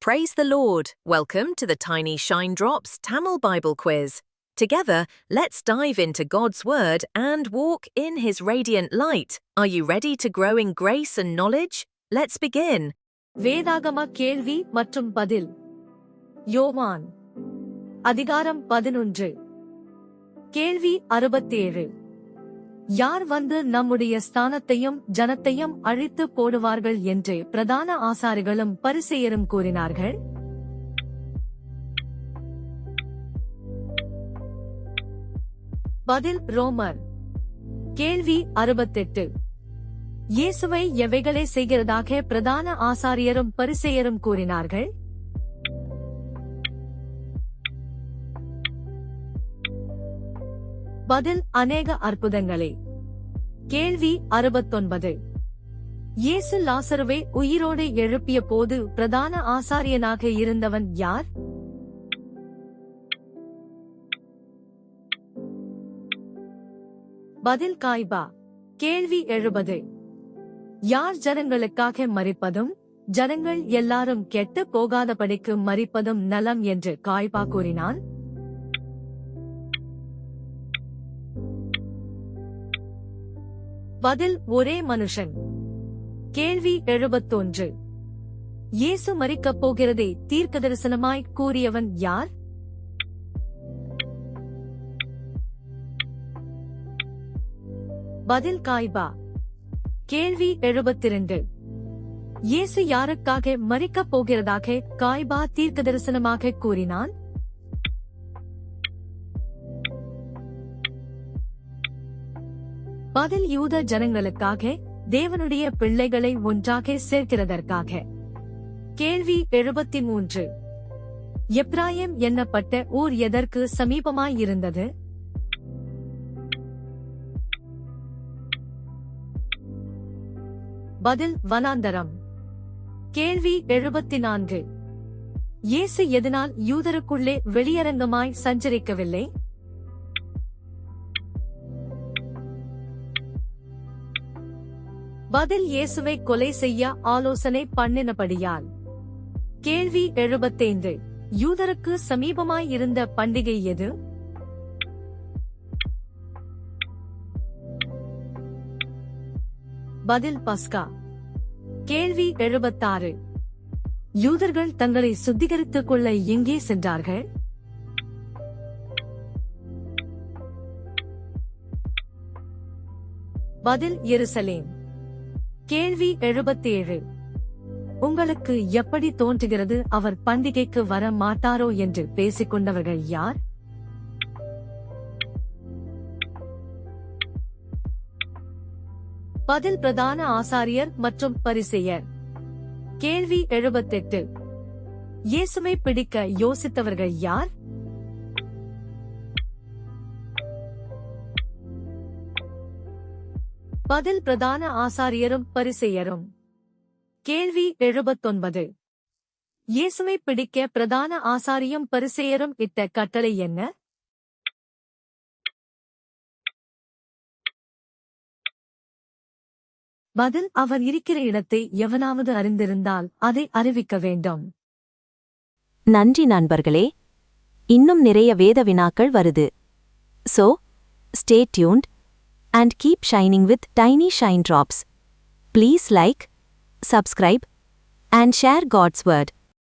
Praise the Lord! Welcome to the Tiny Shine Drops Tamil Bible Quiz. Together, let's dive into God's Word and walk in His radiant light. Are you ready to grow in grace and knowledge? Let's begin. வேதாகம கேள்வி மற்றும் பதில். யோவான் அதிகாரம் 11. கேள்வி 67. யார் வந்து நம்முடைய ஸ்தானத்தையும் ஜனத்தையும் அழித்து போடுவார்கள் என்று பிரதான ஆசாரிகளும் பரிசேயரும் கூறினார்கள்? பதில் ரோமர். கேள்வி 68. இயேசுவை எவைகளை செய்கிறதாக பிரதான ஆசாரியரும் பரிசேயரும் கூறினார்கள்? பதில் அநேக அற்புதங்களே. கேள்வி 69. இயேசு லாசருவை உயிரோடு எழுப்பிய போது பிரதான ஆசாரியனாக இருந்தவன் யார்? பதில் காய்பா. கேள்வி 70. யார் ஜனங்களுக்காக மரிப்பதும் ஜனங்கள் எல்லாரும் கெட்டு போகாதபடிக்கு மரிப்பதும் நலம் என்று காய்பா கூறினான்? பதில் ஒரே மனுஷன். கேள்வி 71. இயேசு மரிக்கப் போகிறதை தீர்க்கதரிசனமாய் கூறியவன் யார்? பதில் காய்பா. கேள்வி 72. இயேசு யாருக்காக மரிக்கப் போகிறதாக காய்பா தீர்க்கதரிசனமாக கூறினான்? பதில் யூத ஜனங்களுக்காக, தேவனுடைய பிள்ளைகளை ஒன்றாக சேர்க்கிறதற்காக. கேள்வி 73. எப்ராயிம் எண்ணப்பட்ட ஊர் எதற்கு சமீபமாயிருந்தது? பதில் வனாந்தரம். கேள்வி 74. இயேசு எதனால் யூதருக்குள்ளே வெளியரங்கமாய் சஞ்சரிக்கவில்லை? பதில் இயேசுவை கொலை செய்ய ஆலோசனை பண்ணினபடியால். கேள்வி 75. யூதருக்கு சமீபமாய் இருந்த பண்டிகை எது? பதில் பஸ்கா. கேள்வி 76. யூதர்கள் தங்களை சுத்திகரித்துக் கொள்ள எங்கே சென்றார்கள்? பதில் எருசலேம். கேள்வி 77. உங்களுக்கு எப்படி தோன்றுகிறது அவர் பண்டிகைக்கு வர மாட்டாரோ என்று பேசிக்கொண்டவர்கள் யார்? பதில் பிரதான ஆசாரியர் மற்றும் பரிசேயர். கேள்வி 78. இயேசுவை பிடிக்க யோசித்தவர்கள் யார்? பதில் பிரதான ஆசாரியரும் பரிசேயரும். கேள்வி 79. இயேசுவை பிடிக்க பிரதான ஆசாரியும் பரிசேயரும் இட்ட கட்டளை என்ன? பதில் அவர் இருக்கிற இடத்தை எவனாவது அறிந்திருந்தால் அதை அறிவிக்க வேண்டும். நன்றி நண்பர்களே. இன்னும் நிறைய வேத வினாக்கள் வருது. So, stay tuned and keep shining with Tiny Shine Drops. Please like, subscribe, and share God's Word.